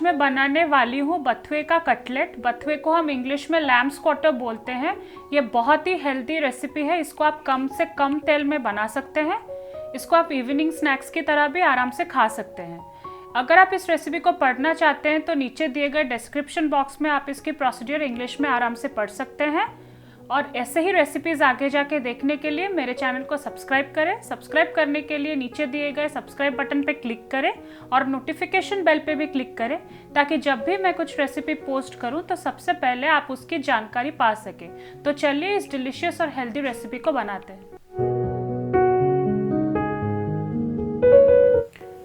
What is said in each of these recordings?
मैं बनाने वाली हूँ बथुए का कटलेट। बथुए को हम इंग्लिश में लैम्स क्वार्टर बोलते हैं। ये बहुत ही हेल्दी रेसिपी है। इसको आप कम से कम तेल में बना सकते हैं। इसको आप इवनिंग स्नैक्स की तरह भी आराम से खा सकते हैं। अगर आप इस रेसिपी को पढ़ना चाहते हैं तो नीचे दिए गए डिस्क्रिप्शन बॉक्स में आप इसकी प्रोसीजर इंग्लिश में आराम से पढ़ सकते हैं। और ऐसे ही रेसिपीज़ आगे जाके देखने के लिए मेरे चैनल को सब्सक्राइब करें। सब्सक्राइब करने के लिए नीचे दिए गए सब्सक्राइब बटन पे क्लिक करें और नोटिफिकेशन बेल पे भी क्लिक करें, ताकि जब भी मैं कुछ रेसिपी पोस्ट करूं तो सबसे पहले आप उसकी जानकारी पा सकें। तो चलिए इस डिलीशियस और हेल्दी रेसिपी को बनाते हैं।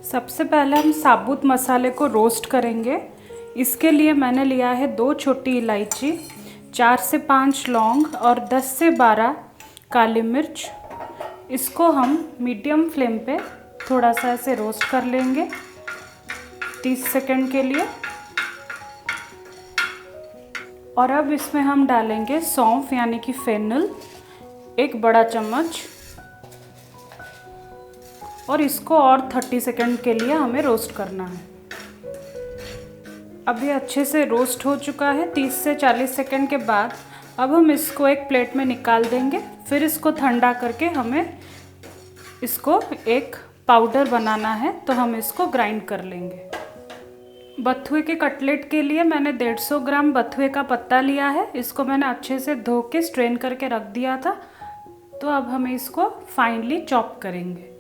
सबसे पहले हम साबुत मसाले को रोस्ट करेंगे। इसके लिए मैंने लिया है 2 छोटी इलायची, 4 से 5 लौंग और 10 से 12 काली मिर्च। इसको हम मीडियम फ्लेम पे थोड़ा सा ऐसे रोस्ट कर लेंगे 30 सेकंड के लिए। और अब इसमें हम डालेंगे सौंफ यानी कि फेनल 1 बड़ा चम्मच, और इसको और 30 सेकंड के लिए हमें रोस्ट करना है। अब ये अच्छे से रोस्ट हो चुका है 30 से 40 सेकंड के बाद। अब हम इसको एक प्लेट में निकाल देंगे। फिर इसको ठंडा करके हमें इसको एक पाउडर बनाना है, तो हम इसको ग्राइंड कर लेंगे। बथुए के कटलेट के लिए मैंने 150 ग्राम बथुए का पत्ता लिया है। इसको मैंने अच्छे से धो के स्ट्रेन करके रख दिया था। तो अब हम इसको फाइनली चॉप करेंगे।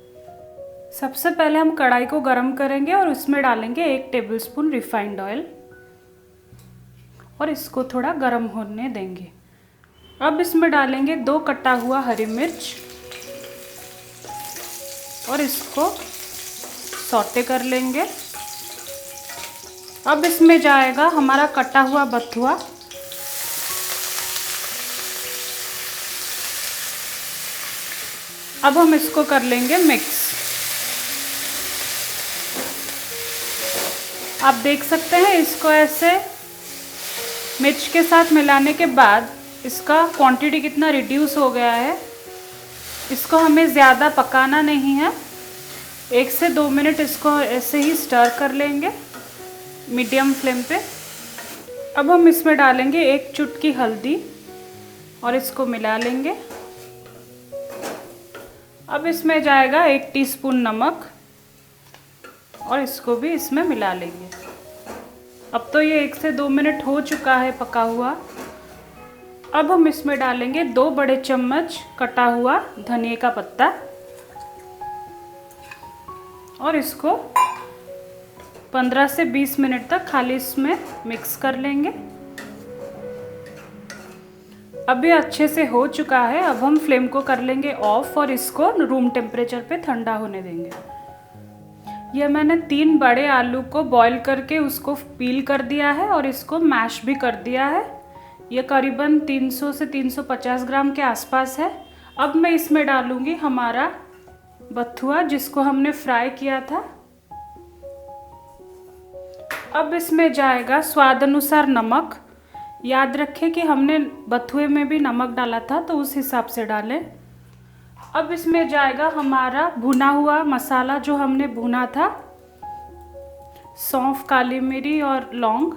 सबसे पहले हम कढ़ाई को गरम करेंगे और उसमें डालेंगे 1 टेबलस्पून रिफाइंड ऑयल और इसको थोड़ा गरम होने देंगे। अब इसमें डालेंगे 2 कटा हुआ हरी मिर्च और इसको सौटे कर लेंगे। अब इसमें जाएगा हमारा कटा हुआ बथुआ। अब हम इसको कर लेंगे मिक्स। आप देख सकते हैं इसको ऐसे मिर्च के साथ मिलाने के बाद इसका क्वांटिटी कितना रिड्यूस हो गया है। इसको हमें ज़्यादा पकाना नहीं है, 1 से 2 मिनट इसको ऐसे ही स्टर कर लेंगे मीडियम फ्लेम पे। अब हम इसमें डालेंगे 1 चुटकी हल्दी और इसको मिला लेंगे। अब इसमें जाएगा 1 टीस्पून नमक और इसको भी इसमें मिला लेंगे। अब तो ये 1 से 2 मिनट हो चुका है पका हुआ। अब हम इसमें डालेंगे 2 बड़े चम्मच कटा हुआ धनिया का पत्ता और इसको 15 से 20 मिनट तक खाली इसमें मिक्स कर लेंगे। अब ये अच्छे से हो चुका है। अब हम फ्लेम को कर लेंगे ऑफ और इसको रूम टेम्परेचर पे ठंडा होने देंगे। यह मैंने 3 बड़े आलू को बॉईल करके उसको पील कर दिया है और इसको मैश भी कर दिया है। यह करीबन 300 से 350 ग्राम के आसपास है। अब मैं इसमें डालूंगी हमारा बथुआ जिसको हमने फ्राई किया था। अब इसमें जाएगा स्वाद अनुसार नमक। याद रखें कि हमने बथुए में भी नमक डाला था, तो उस हिसाब से डालें। अब इसमें जाएगा हमारा भुना हुआ मसाला जो हमने भुना था, सौंफ, काली मिरी और लौंग।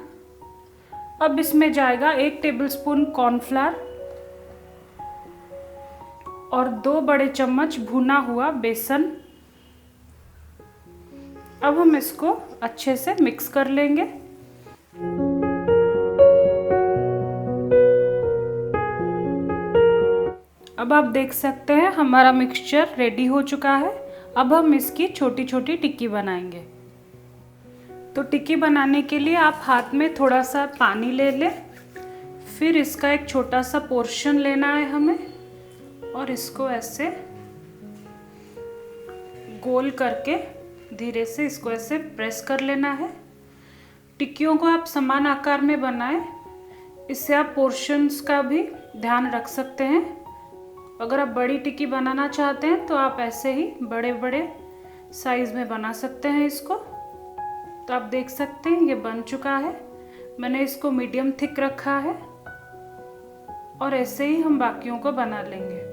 अब इसमें जाएगा 1 टेबलस्पून कॉर्नफ्लावर और 2 बड़े चम्मच भुना हुआ बेसन। अब हम इसको अच्छे से मिक्स कर लेंगे। अब आप देख सकते हैं हमारा मिक्सचर रेडी हो चुका है। अब हम इसकी छोटी छोटी टिक्की बनाएंगे। तो टिक्की बनाने के लिए आप हाथ में थोड़ा सा पानी ले लें, फिर इसका एक छोटा सा पोर्शन लेना है हमें और इसको ऐसे गोल करके धीरे से इसको ऐसे प्रेस कर लेना है। टिक्कियों को आप समान आकार में बनाएं, इससे आप पोर्शंस का भी ध्यान रख सकते हैं। अगर आप बड़ी टिक्की बनाना चाहते हैं तो आप ऐसे ही बड़े बड़े साइज़ में बना सकते हैं इसको। तो आप देख सकते हैं ये बन चुका है। मैंने इसको मीडियम थिक रखा है और ऐसे ही हम बाकियों को बना लेंगे।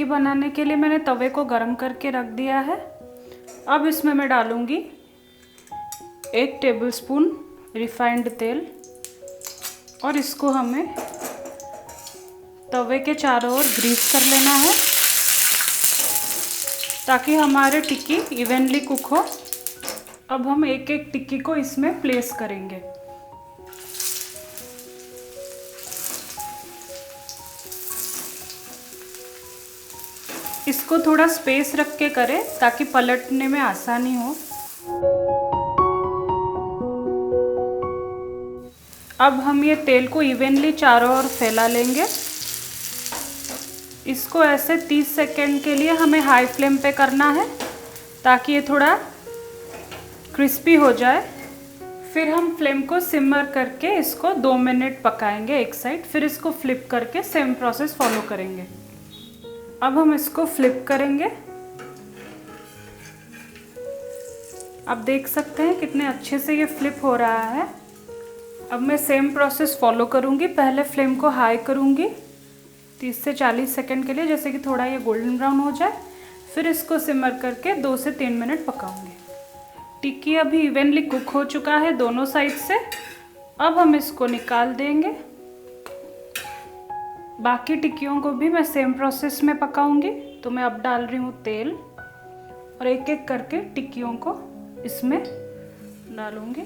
बनाने के लिए मैंने तवे को गरम करके रख दिया है। अब इसमें मैं डालूँगी 1 टेबलस्पून रिफाइंड तेल और इसको हमें तवे के चारों ओर ग्रीस कर लेना है ताकि हमारे टिक्की इवनली कुक हो। अब हम एक एक टिक्की को इसमें प्लेस करेंगे। इसको थोड़ा स्पेस रख के करें ताकि पलटने में आसानी हो। अब हम ये तेल को इवनली चारों ओर फैला लेंगे। इसको ऐसे 30 सेकेंड के लिए हमें हाई फ्लेम पे करना है ताकि ये थोड़ा क्रिस्पी हो जाए। फिर हम फ्लेम को सिमर करके इसको 2 मिनट पकाएंगे एक साइड, फिर इसको फ्लिप करके सेम प्रोसेस फॉलो करेंगे। अब हम इसको फ्लिप करेंगे। आप देख सकते हैं कितने अच्छे से ये फ्लिप हो रहा है। अब मैं सेम प्रोसेस फॉलो करूँगी। पहले फ्लेम को हाई करूँगी 30 से 40 सेकंड के लिए, जैसे कि थोड़ा ये गोल्डन ब्राउन हो जाए। फिर इसको सिमर करके 2 से 3 मिनट पकाऊंगी। टिक्की अभी इवनली कुक हो चुका है दोनों साइड से। अब हम इसको निकाल देंगे। बाकी टिक्कियों को भी मैं सेम प्रोसेस में पकाऊंगी। तो मैं अब डाल रही हूँ तेल और एक एक करके टिक्कियों को इसमें डालूंगी।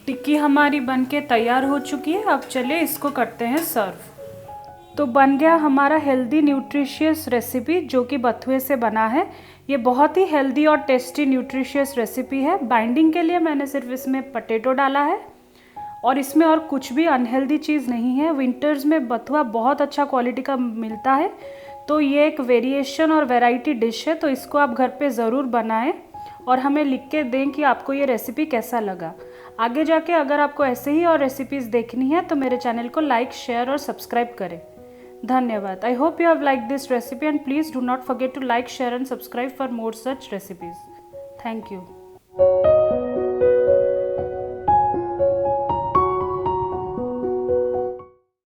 टिक्की हमारी बनके तैयार हो चुकी है। अब चलिए इसको करते हैं सर्व। तो बन गया हमारा हेल्दी न्यूट्रिशियस रेसिपी जो कि बथुए से बना है। ये बहुत ही हेल्दी और टेस्टी न्यूट्रिशियस रेसिपी है। बाइंडिंग के लिए मैंने सिर्फ इसमें पोटैटो डाला है और इसमें और कुछ भी अनहेल्दी चीज़ नहीं है। विंटर्स में बथुआ बहुत अच्छा क्वालिटी का मिलता है, तो ये एक वेरिएशन और वैरायटी डिश है। तो इसको आप घर पे ज़रूर बनाएं और हमें लिख के दें कि आपको ये रेसिपी कैसा लगा। आगे जाके अगर आपको ऐसे ही और रेसिपीज़ देखनी है तो मेरे चैनल को लाइक, शेयर और सब्सक्राइब करें। धन्यवाद। I hope you have liked this recipe and please do not forget to like, share and subscribe for more such recipes. Thank you.